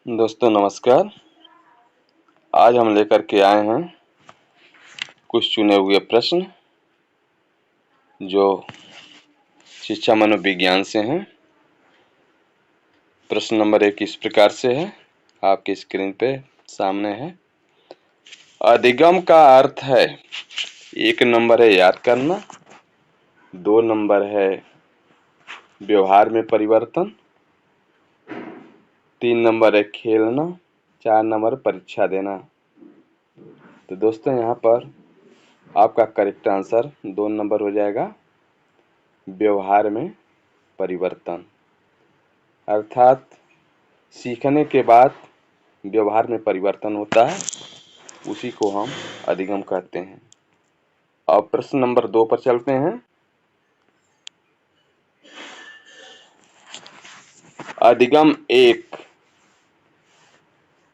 दोस्तों नमस्कार। आज हम लेकर के आए हैं कुछ चुने हुए प्रश्न जो शिक्षा मनोविज्ञान से हैं। प्रश्न नंबर 1 इस प्रकार से है, आपकी स्क्रीन पे सामने है। अधिगम का अर्थ है, 1 नंबर है याद करना, 2 नंबर है व्यवहार में परिवर्तन, 3 नंबर है खेलना, 4 नंबर परीक्षा देना। तो दोस्तों यहाँ पर आपका करेक्ट आंसर 2 नंबर हो जाएगा, व्यवहार में परिवर्तन। अर्थात सीखने के बाद व्यवहार में परिवर्तन होता है, उसी को हम अधिगम कहते हैं। अब प्रश्न नंबर 2 पर चलते हैं। अधिगम एक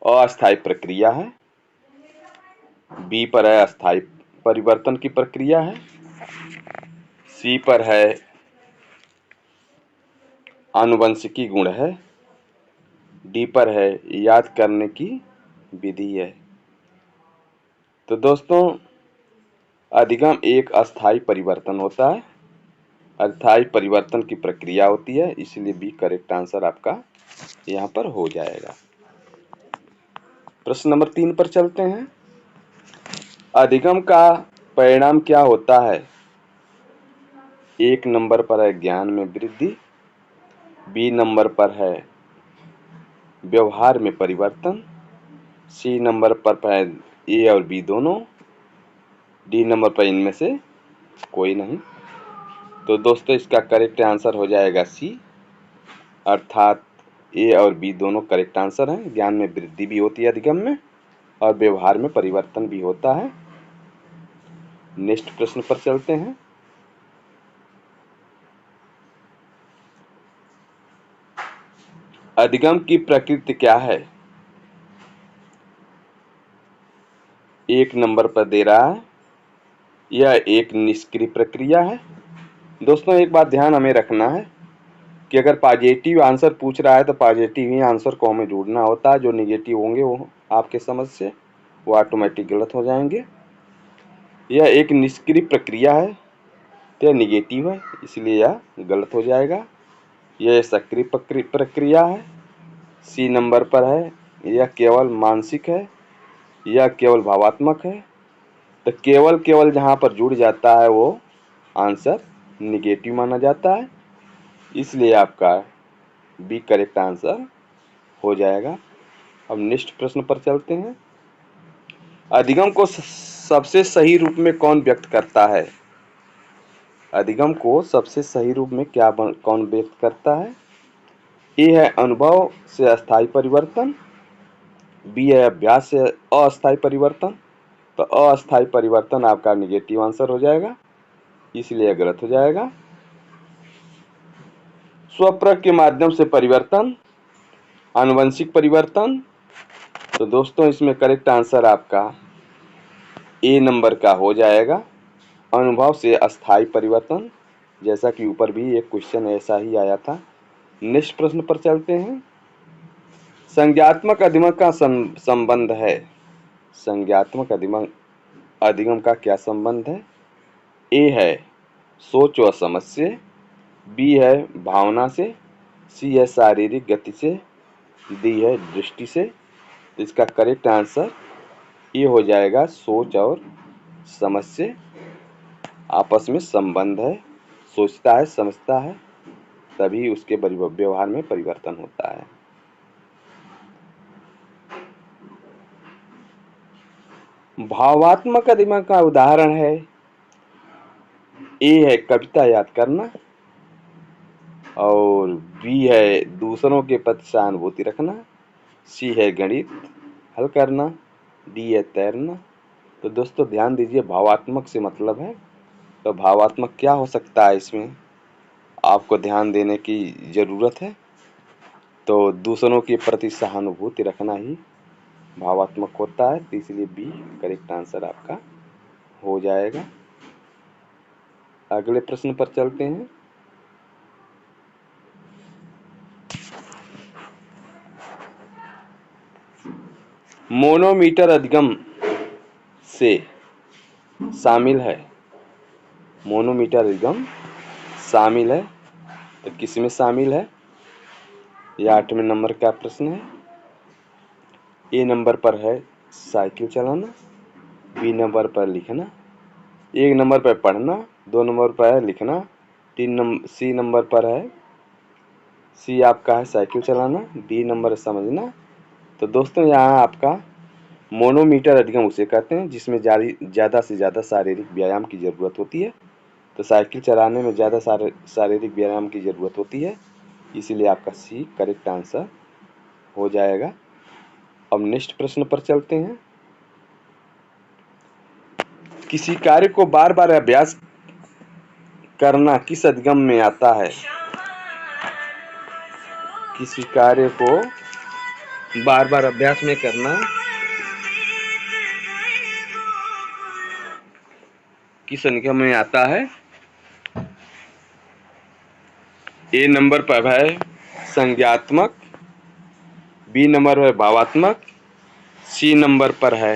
अस्थायी प्रक्रिया है, बी पर है अस्थायी परिवर्तन की प्रक्रिया है, सी पर है आनुवंशिकी गुण है, डी पर है याद करने की विधि है। तो दोस्तों अधिगम एक अस्थायी परिवर्तन होता है, अस्थायी परिवर्तन की प्रक्रिया होती है, इसलिए बी करेक्ट आंसर आपका यहाँ पर हो जाएगा। प्रश्न नंबर 3 पर चलते हैं। अधिगम का परिणाम क्या होता है? 1 नंबर पर है ज्ञान में वृद्धि, बी नंबर पर है व्यवहार में परिवर्तन, सी नंबर पर है ए और बी दोनों, डी नंबर पर इनमें से कोई नहीं। तो दोस्तों इसका करेक्ट आंसर हो जाएगा सी, अर्थात ए और बी दोनों करेक्ट आंसर हैं। ज्ञान में वृद्धि भी होती है अधिगम में और व्यवहार में परिवर्तन भी होता है। नेक्स्ट प्रश्न पर चलते हैं। अधिगम की प्रकृति क्या है? 1 नंबर पर दे रहा है, यह एक निष्क्रिय प्रक्रिया है। दोस्तों एक बात ध्यान हमें रखना है कि अगर पॉजिटिव आंसर पूछ रहा है तो पॉजिटिव ही आंसर को हमें ढूंढना होता है। जो निगेटिव होंगे वो आपके समझ से वो ऑटोमेटिक गलत हो जाएंगे। यह एक निष्क्रिय प्रक्रिया है तो यह निगेटिव है, इसलिए यह गलत हो जाएगा। यह सक्रिय प्रक्रिया है, सी नंबर पर है, यह केवल मानसिक है, यह केवल भावात्मक है। तो केवल केवल जहाँ पर जुड़ जाता है वो आंसर निगेटिव माना जाता है, इसलिए आपका बी करेक्ट आंसर हो जाएगा। अब नेक्स्ट प्रश्न पर चलते हैं। अधिगम को सबसे सही रूप में कौन व्यक्त करता है? अधिगम को सबसे सही रूप में कौन व्यक्त करता है? ए है अनुभव से अस्थायी परिवर्तन, बी है अभ्यास से अस्थायी परिवर्तन। तो अस्थायी परिवर्तन आपका निगेटिव आंसर हो जाएगा, इसलिए गलत हो जाएगा। स्वप्रक के माध्यम से परिवर्तन, आनुवंशिक परिवर्तन। तो दोस्तों इसमें करेक्ट आंसर आपका ए नंबर का हो जाएगा, अनुभव से अस्थायी परिवर्तन, जैसा कि ऊपर भी एक क्वेश्चन ऐसा ही आया था। नेक्स्ट प्रश्न पर चलते हैं। संज्ञात्मक अधिगम का संबंध है। संज्ञात्मक अधिगम का क्या संबंध है? ए है सोच व समझ से, बी है भावना से, सी है शारीरिक गति से, डी है दृष्टि से। तो इसका करेक्ट आंसर ये हो जाएगा, सोच और समझ से आपस में संबंध है। सोचता है समझता है तभी उसके व्यवहार में परिवर्तन होता है। भावात्मक अधिगम का उदाहरण है, ए है कविता याद करना, और बी है दूसरों के प्रति सहानुभूति रखना, सी है गणित हल करना, डी है तैरना। तो दोस्तों ध्यान दीजिए, भावात्मक से मतलब है, तो भावात्मक क्या हो सकता है इसमें आपको ध्यान देने की ज़रूरत है। तो दूसरों के प्रति सहानुभूति रखना ही भावात्मक होता है, तो इसलिए बी करेक्ट आंसर आपका हो जाएगा। अगले प्रश्न पर चलते हैं। मोनोमीटर अधिगम से शामिल है। मोनोमीटर अधिगम शामिल है तो किसमें शामिल है? यह 8वें नंबर का प्रश्न है। ए नंबर पर है साइकिल चलाना, बी नंबर पर लिखना, 1 नंबर पर पढ़ना, 2 नंबर पर है लिखना, सी नंबर पर है, सी आपका है साइकिल चलाना, डी नंबर समझना। तो दोस्तों यहाँ आपका मोनोमीटर अधिगम उसे कहते हैं जिसमें ज़्यादा से ज़्यादा शारीरिक व्यायाम की ज़रूरत होती है। तो साइकिल चलाने में ज़्यादा शारीरिक व्यायाम की ज़रूरत होती है, इसीलिए आपका सी करेक्ट आंसर हो जाएगा। अब नेक्स्ट प्रश्न पर चलते हैं। किसी कार्य को बार बार अभ्यास करना किस अधिगम में आता है? किसी कार्य को बार बार अभ्यास में करना किस अधिगम में आता है? ए नंबर पर है संज्ञात्मक, बी नंबर पर भावात्मक, सी नंबर पर है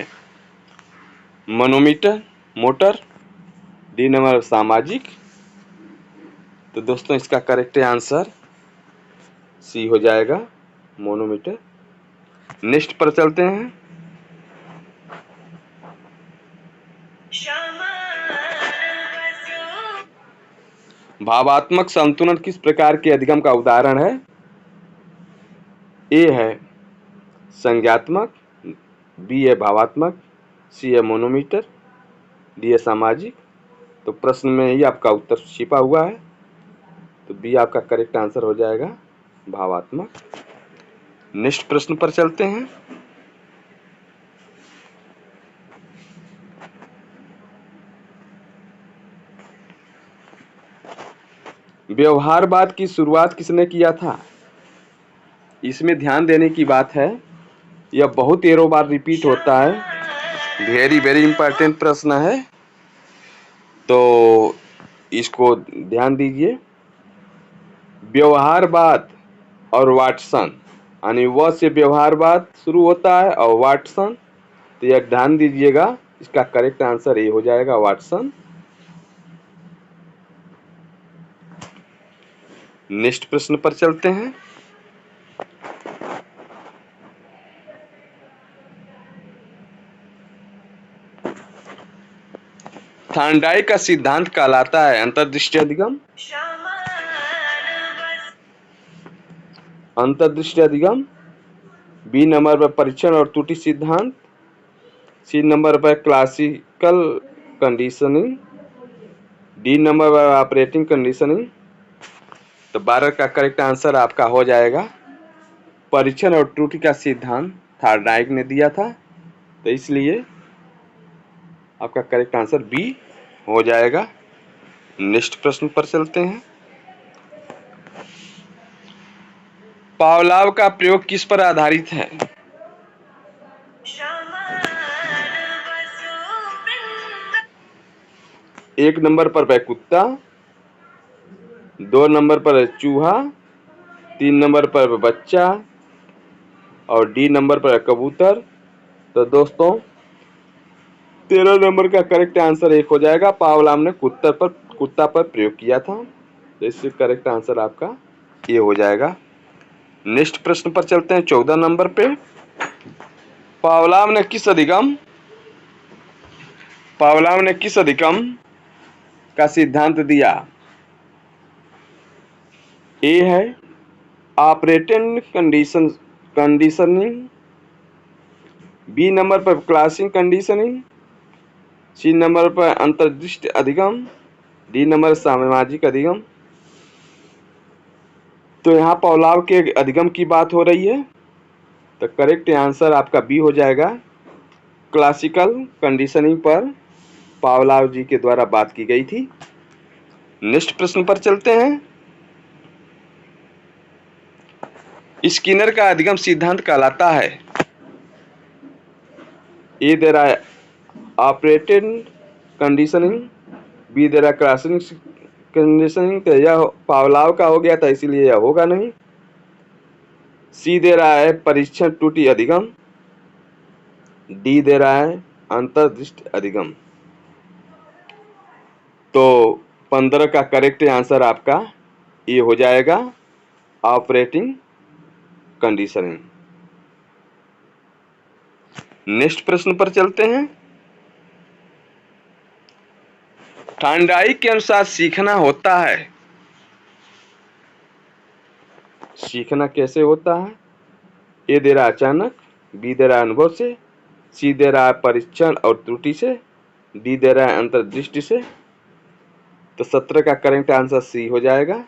मोटर, डी नंबर सामाजिक। तो दोस्तों इसका करेक्ट आंसर सी हो जाएगा, मोनोमीटर। नेक्स्ट पर चलते हैं। भावात्मक संतुलन किस प्रकार के अधिगम का उदाहरण है? ए है संज्ञात्मक, बी है भावात्मक, सी है मोनोमीटर, डी है सामाजिक। तो प्रश्न में ही आपका उत्तर छिपा हुआ है, तो बी आपका करेक्ट आंसर हो जाएगा, भावात्मक। नेक्स्ट प्रश्न पर चलते हैं। व्यवहारवाद की शुरुआत किसने किया था? इसमें ध्यान देने की बात है, यह बहुत बार रिपीट होता है, वेरी वेरी इंपॉर्टेंट प्रश्न है, तो इसको ध्यान दीजिए। व्यवहारवाद और वाटसन, यानी व से व्यवहारवाद शुरू होता है और वाटसन, तो यह ध्यान दीजिएगा, इसका करेक्ट आंसर ये हो जाएगा, वाटसन। नेक्स्ट प्रश्न पर चलते हैं। थॉर्नडाइक का सिद्धांत कहलाता है अंतर्दृष्टि अधिगम, अंतर्दृष्टि अधिगम, बी नंबर पर परीक्षण और त्रुटि सिद्धांत, सी नंबर पर क्लासिकल कंडीशनिंग, डी नंबर पर ऑपरेटिंग कंडीशनिंग। तो 12 का करेक्ट आंसर आपका हो जाएगा, परीक्षण और त्रुटि का सिद्धांत थॉर्नडाइक ने दिया था, तो इसलिए आपका करेक्ट आंसर बी हो जाएगा। नेक्स्ट प्रश्न पर चलते हैं। पावलाव का प्रयोग किस पर आधारित है? एक नंबर पर है कुत्ता, 2 नंबर पर है चूहा, 3 नंबर पर बच्चा और डी नंबर पर है कबूतर। तो दोस्तों 13 नंबर का करेक्ट आंसर एक हो जाएगा, पावलाव ने कुत्ता पर प्रयोग किया था, तो इससे करेक्ट आंसर आपका ये हो जाएगा। नेक्स्ट प्रश्न पर चलते हैं 14 नंबर पे। पावलाव ने किस अधिगम का सिद्धांत दिया? ए है ऑपरेटेंट कंडीशनिंग, बी नंबर पर क्लासिंग कंडीशनिंग, सी नंबर पर अंतर्दृष्टि अधिगम, डी नंबर सामाजिक अधिगम। तो यहाँ पावलाव के अधिगम की बात हो रही है, तो करेक्ट आंसर आपका बी हो जाएगा, क्लासिकल कंडीशनिंग पर पावलाव जी के द्वारा बात की गई थी। नेक्स्ट प्रश्न पर चलते हैं। स्किनर का अधिगम सिद्धांत कहलाता है, ए दे रहा है ऑपरेटेंट कंडीशनिंग, बी दे रहा है क्लासिंग कंडीशनिंग, तो यह पावलाव का हो गया था, इसीलिए यह होगा नहीं। सी दे रहा है परीक्षण त्रुटि अधिगम, डी दे रहा है अंतर्दृष्टि अधिगम। तो 15 का करेक्ट आंसर आपका ये हो जाएगा, ऑपरेटिंग कंडीशनिंग। नेक्स्ट प्रश्न पर चलते हैं। थॉर्नडाइक के अनुसार सीखना होता है। सीखना कैसे होता है? ए दे रहा है अचानक, बी दे रहा है अनुभव से, सी दे रहा है परीक्षण और त्रुटि से, डी दे रहा है अंतर्दृष्टि से। तो 17 का करेक्ट आंसर सी हो जाएगा।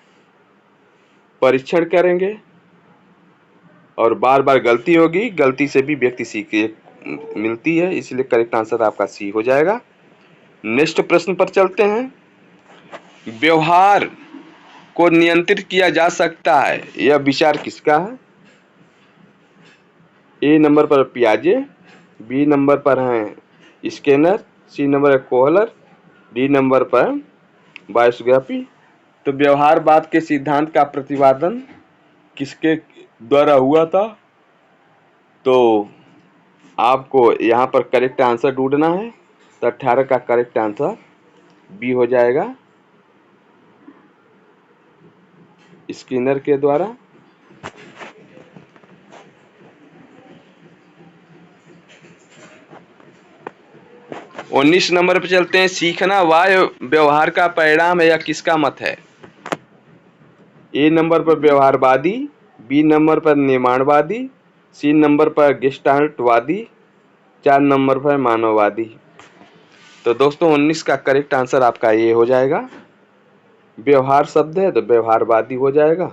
परीक्षण करेंगे और बार बार गलती होगी, गलती से भी व्यक्ति सीख मिलती है, इसलिए करेक्ट आंसर आपका सी हो जाएगा। नेक्स्ट प्रश्न पर चलते हैं। व्यवहार को नियंत्रित किया जा सकता है, यह विचार किसका है? ए नंबर पर पियाजे, बी नंबर पर है स्किनर, सी नंबर है कोहलर, डी नंबर पर बायोग्राफी। तो व्यवहारवाद के सिद्धांत का प्रतिपादन किसके द्वारा हुआ था? तो आपको यहाँ पर करेक्ट आंसर ढूंढना है। तो 18 का करेक्ट आंसर बी हो जाएगा, स्किनर के द्वारा। उन्नीस नंबर पर चलते हैं। सीखना वाय व्यवहार का परिणाम है, या किसका मत है? ए नंबर पर व्यवहारवादी, बी नंबर पर निर्माणवादी, सी नंबर पर गेस्टाल्टवादी, 4 नंबर पर मानववादी। तो दोस्तों 19 का करेक्ट आंसर आपका ये हो जाएगा। व्यवहार शब्द है तो व्यवहारवादी हो जाएगा।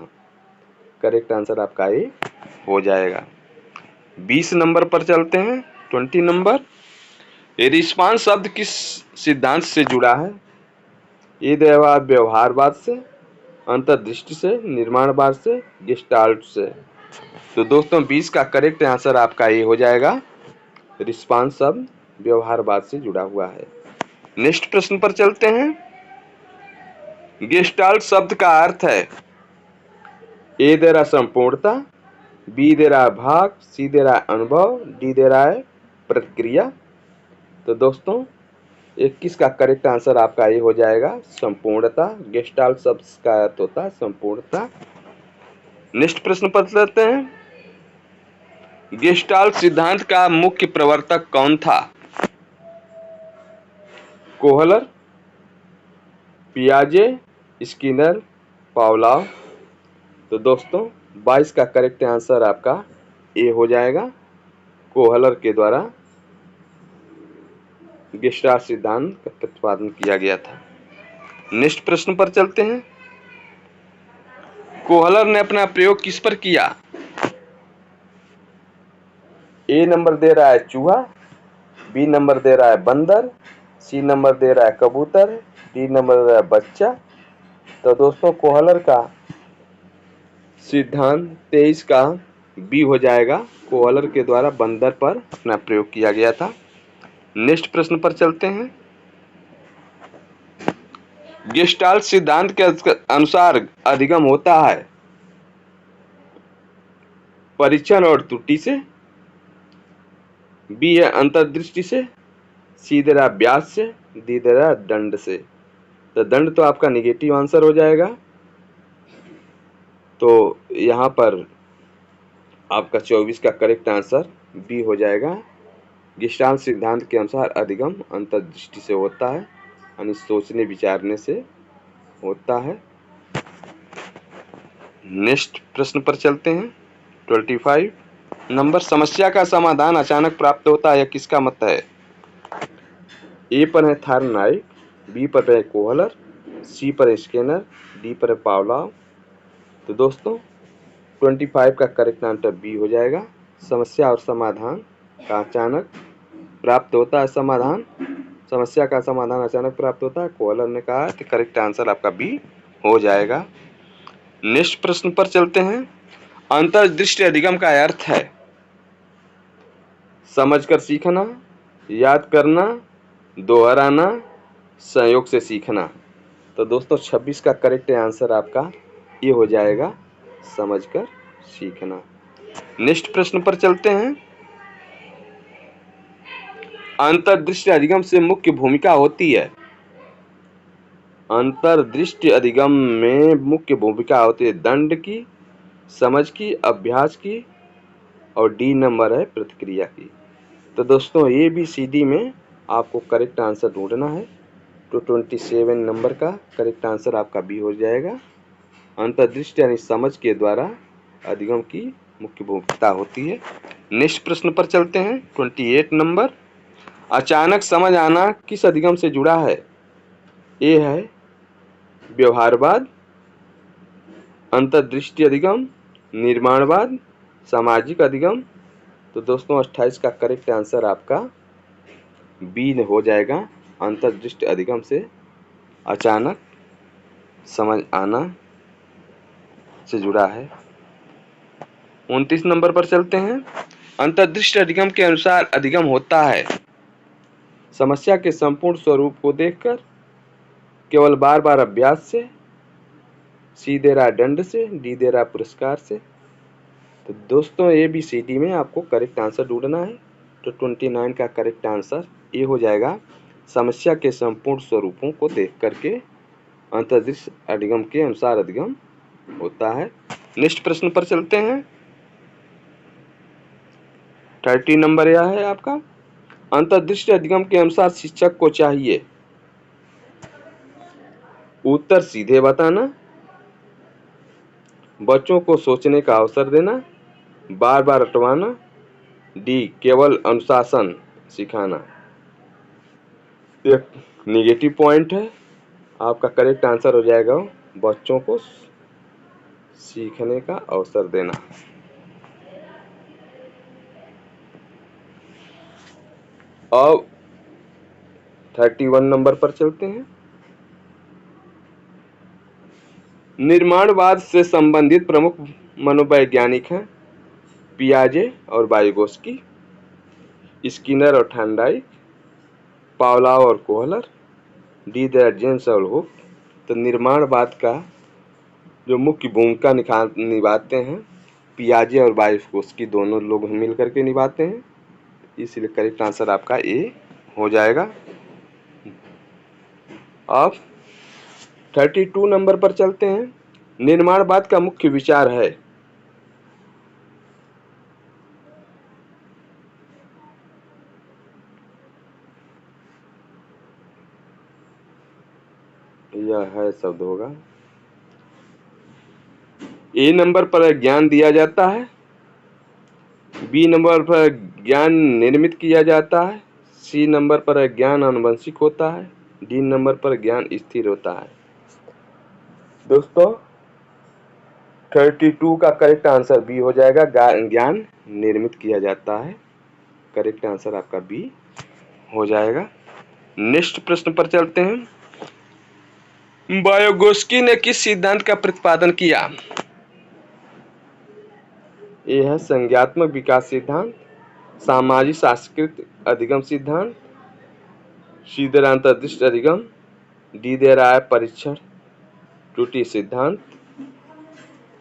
करेक्ट आंसर आपका ये हो जाएगा। 20 नंबर पर चलते हैं। 20 नंबर। रिस्पांस शब्द किस सिद्धांत से जुड़ा है? ये व्यवहारवाद से, अंतर्दृष्टि से, निर्माणवाद से, गेस्टाल्ट से। तो दोस्तों 20 का करेक्ट आंसर आपका ये हो जाएगा। रिस्पांस शब्द व्यवहारवाद से जुड़ा हुआ है। नेक्स्ट प्रश्न पर चलते हैं। गेस्टाल्ट शब्द का अर्थ है, ए दे रहा संपूर्णता, बी दे रहा है भाग, सी दे रहा है अनुभव, डी दे रहा है प्रक्रिया। तो दोस्तों 21 का करेक्ट आंसर आपका ये हो जाएगा, संपूर्णता। गेस्टाल्ट शब्द का अर्थ होता है संपूर्णता। नेक्स्ट प्रश्न पर चलते हैं। गेस्टाल्ट सिद्धांत का मुख्य प्रवर्तक कौन था? कोहलर, पियाजे, स्किनर, पावलोव। तो दोस्तों 22 का करेक्ट आंसर आपका ए हो जाएगा। कोहलर के द्वारा गेस्टाल्ट सिद्धांत का प्रतिपादन किया गया था। नेक्स्ट प्रश्न पर चलते हैं। कोहलर ने अपना प्रयोग किस पर किया? ए नंबर दे रहा है चूहा, बी नंबर दे रहा है बंदर, सी नंबर दे रहा है कबूतर, डी नंबर दे रहा है बच्चा। तो दोस्तों कोहलर का सिद्धांत 23 का बी हो जाएगा। कोहलर के द्वारा बंदर पर अपना प्रयोग किया गया था। नेक्स्ट प्रश्न पर चलते हैं। गेस्टाल्ट सिद्धांत के अनुसार अधिगम होता है परीक्षण और त्रुटि से, बी है अंतर्दृष्टि से, सी दे रहा व्यास से, डी दे रहा दंड से। तो दंड तो आपका निगेटिव आंसर हो जाएगा। तो यहाँ पर आपका 24 का करेक्ट आंसर बी हो जाएगा। गेस्टाल्ट सिद्धांत के अनुसार अधिगम अंतर्दृष्टि से होता है, यानी सोचने विचारने से होता है। नेक्स्ट प्रश्न पर चलते हैं। 25 नंबर। समस्या का समाधान अचानक प्राप्त होता है, यह किसका मत है? ए पर है थॉर्नडाइक, बी पर है कोहलर, सी पर है स्किनर, डी पर है पावलोव। तो दोस्तों 25 का करेक्ट आंसर बी हो जाएगा। समस्या और समाधान का अचानक प्राप्त होता है समाधान। समस्या का समाधान अचानक प्राप्त होता है, कोहलर ने कहा, तो करेक्ट आंसर आपका बी हो जाएगा। नेक्स्ट प्रश्न पर चलते हैं। अंतर्दृष्टि अधिगम का अर्थ है समझकर सीखना, याद करना, दोहराना, संयोग से सीखना। तो दोस्तों 26 का करेक्ट आंसर आपका ये हो जाएगा, समझकर सीखना। नेक्स्ट प्रश्न पर चलते हैं। अंतर्दृष्टि अधिगम से मुख्य भूमिका होती है। अंतर्दृष्टि अधिगम में मुख्य भूमिका होती है दंड की, समझ की, अभ्यास की, और डी नंबर है प्रतिक्रिया की। तो दोस्तों ABCD में आपको करेक्ट आंसर ढूंढना है। तो 27 नंबर का करेक्ट आंसर आपका बी हो जाएगा। अंतर्दृष्टि यानी समझ के द्वारा अधिगम की मुख्य भूमिका होती है। नेक्स्ट प्रश्न पर चलते हैं। 28 नंबर, अचानक समझ आना किस अधिगम से जुड़ा है? ए है व्यवहारवाद, अंतर्दृष्टि अधिगम, निर्माणवाद, सामाजिक अधिगम। तो दोस्तों 28 का करेक्ट आंसर आपका बी हो जाएगा। अंतर्दृष्टि अधिगम से अचानक समझ आना से जुड़ा है। 29 नंबर पर चलते हैं। अंतर्दृष्टि अधिगम के अनुसार अधिगम होता है समस्या के संपूर्ण स्वरूप को देखकर, केवल बार बार अभ्यास से, सी दे रहा दंड से, डी दे रहा पुरस्कार से। तो दोस्तों ABCD में आपको करेक्ट आंसर ढूंढना है। तो 29 का करेक्ट आंसर ए हो जाएगा। समस्या के संपूर्ण स्वरूपों को देख करके अंतर्दृष्टि अधिगम के अनुसार अधिगम होता है। नेक्स्ट प्रश्न पर चलते हैं। 30 नंबर यह है आपका, अंतर्दृष्टि अधिगम के अनुसार शिक्षक को चाहिए उत्तर सीधे बताना, बच्चों को सोचने का अवसर देना, बार बार रटवाना, डी केवल अनुशासन सिखाना। एक नेगेटिव पॉइंट है, आपका करेक्ट आंसर हो जाएगा बच्चों को सीखने का अवसर देना। अब 31 नंबर पर चलते हैं। निर्माणवाद से संबंधित प्रमुख मनोवैज्ञानिक हैं पियाजे और वाइगोस्की, स्किनर और थॉर्नडाइक, पावलोव और कोहलर, डी जेम्स और हुक। तो निर्माणवाद का जो मुख्य भूमिका निभाते हैं पियाजे और वाइगोस्की, दोनों लोग मिलकर के निभाते हैं, इसलिए करेक्ट आंसर आपका ए हो जाएगा। अब 32 नंबर पर चलते हैं। निर्माणवाद का मुख्य विचार है, यह है शब्द होगा, ए नंबर पर ज्ञान दिया जाता है, बी नंबर पर ज्ञान निर्मित किया जाता है, सी नंबर पर ज्ञान आनुवंशिक होता है, डी नंबर पर ज्ञान स्थिर होता है। दोस्तों 32 का करेक्ट आंसर बी हो जाएगा, ज्ञान निर्मित किया जाता है। करेक्ट आंसर आपका बी हो जाएगा। नेक्स्ट प्रश्न पर चलते हैं। वाइगोस्की ने किस सिद्धांत का प्रतिपादन किया? ए है संज्ञात्मक विकास सिद्धांत, सामाजिक सांस्कृतिक अधिगम सिद्धांत, सी दे रहा अंतर्दृष्टि अधिगम, डी दे रहा है परीक्षण त्रुटि सिद्धांत।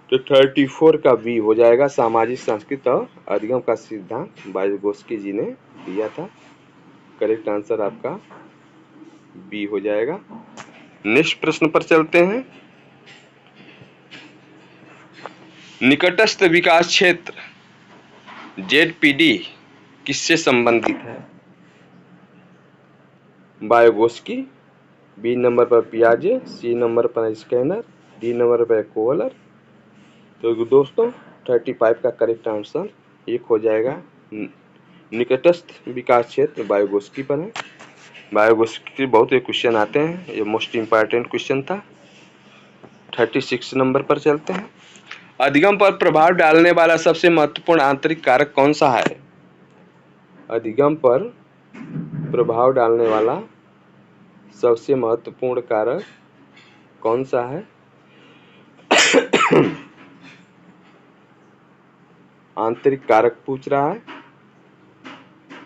तो 34 का बी हो जाएगा, सामाजिक सांस्कृतिक और अधिगम का सिद्धांत वाइगोस्की जी ने दिया था। करेक्ट आंसर आपका बी हो जाएगा। नेक्स्ट प्रश्न पर चलते हैं। निकटस्थ विकास क्षेत्र ZPD किससे संबंधित है? वाइगोस्की, बी नंबर पर पियाजे, सी नंबर पर स्किनर, डी नंबर पर कोहलर। तो दोस्तों 35 का करेक्ट आंसर एक हो जाएगा। निकटस्थ विकास क्षेत्र वाइगोस्की पर है। वाइगोस्की बहुत से क्वेश्चन आते हैं, ये मोस्ट इम्पॉर्टेंट क्वेश्चन था। 36 नंबर पर चलते हैं। अधिगम पर प्रभाव डालने वाला सबसे महत्वपूर्ण आंतरिक कारक कौन सा है? अधिगम पर प्रभाव डालने वाला सबसे महत्वपूर्ण कारक कौन सा है? आंतरिक कारक पूछ रहा है।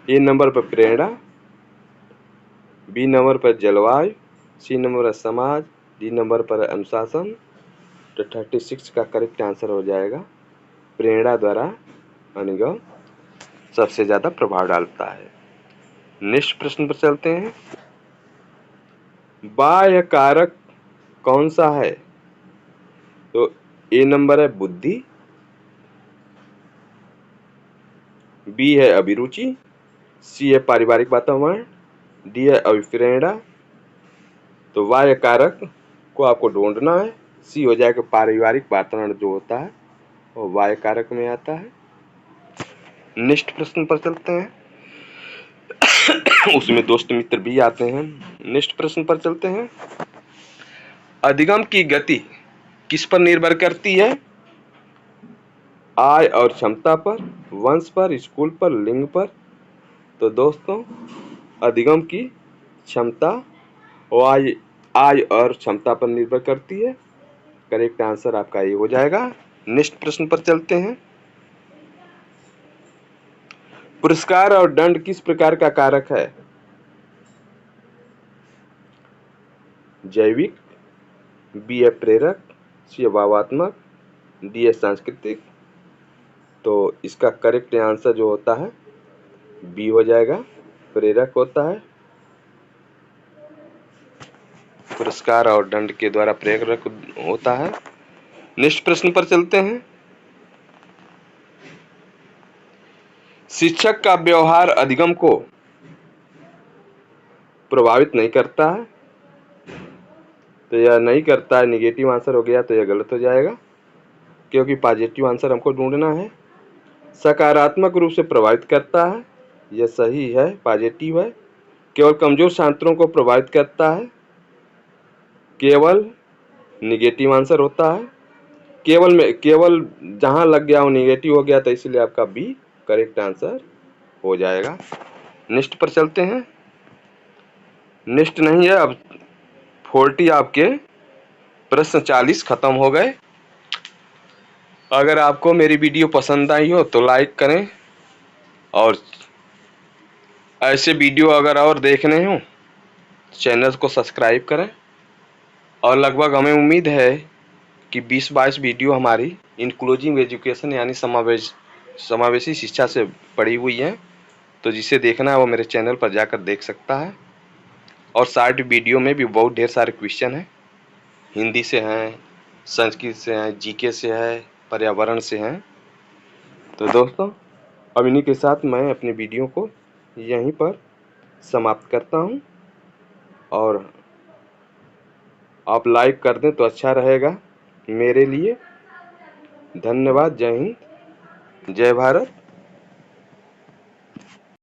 ए नंबर पर प्रेरणा, बी नंबर पर जलवायु, सी नंबर पर समाज, डी नंबर पर अनुशासन। तो 36 का करेक्ट आंसर हो जाएगा प्रेरणा द्वारा अधिगम सबसे ज्यादा प्रभाव डालता है। नेक्स्ट प्रश्न पर चलते हैं। बाह्य कारक कौन सा है? तो ए नंबर है बुद्धि, बी है अभिरुचि, सी है पारिवारिक वातावरण, डी है अभिप्रेरणा। तो बाह्य कारक को आपको ढूंढना है। सी हो जाएगा पारिवारिक वातावरण जो होता है वो बाह्य कारक में आता है। नेक्स्ट प्रश्न पर चलते हैं। उसमें दोस्त मित्र भी आते हैं। नेक्स्ट प्रश्न पर चलते हैं। अधिगम की गति किस पर निर्भर करती है? आय और क्षमता पर, वंश पर, स्कूल पर, लिंग पर। तो दोस्तों अधिगम की क्षमता आय और क्षमता पर निर्भर करती है। करेक्ट आंसर आपका ये हो जाएगा। नेक्स्ट प्रश्न पर चलते हैं। पुरस्कार और दंड किस प्रकार का कारक है? जैविक, बी है प्रेरक, सी है भावात्मक, डी है सांस्कृतिक। तो इसका करेक्ट आंसर जो होता है बी हो जाएगा, प्रेरक होता है। पुरस्कार और दंड के द्वारा प्रेरक होता है। नेक्स्ट प्रश्न पर चलते हैं। शिक्षक का व्यवहार अधिगम को प्रभावित नहीं करता है। तो यह नहीं करता है, निगेटिव आंसर हो गया, तो यह गलत हो जाएगा क्योंकि पॉजिटिव आंसर हमको ढूंढना है। सकारात्मक रूप से प्रभावित करता है, यह सही है, पॉजिटिव है। केवल कमजोर छात्रों को प्रभावित करता है, केवल निगेटिव आंसर होता है। केवल जहां लग गया वो निगेटिव हो गया, तो इसलिए आपका बी करेक्ट आंसर हो जाएगा। नेक्स्ट पर चलते हैं। नेक्स्ट नहीं है, अब 40 आपके प्रश्न 40 खत्म हो गए। अगर आपको मेरी वीडियो पसंद आई हो तो लाइक करें, और ऐसे वीडियो अगर और देखने हो चैनल को सब्सक्राइब करें। और लगभग हमें उम्मीद है कि 20-22 वीडियो हमारी इंक्लूसिव एजुकेशन यानी समावेशी शिक्षा से पड़ी हुई है। तो जिसे देखना है वो मेरे चैनल पर जाकर देख सकता है। और शॉर्ट वीडियो में भी बहुत ढेर सारे क्वेश्चन हैं, हिंदी से हैं, संस्कृत से हैं, जीके से है, पर्यावरण से हैं। तो दोस्तों अब इन्हीं के साथ मैं अपनी वीडियो को यहीं पर समाप्त करता हूं, और आप लाइक कर दें तो अच्छा रहेगा मेरे लिए। धन्यवाद। जय हिंद, जय भारत।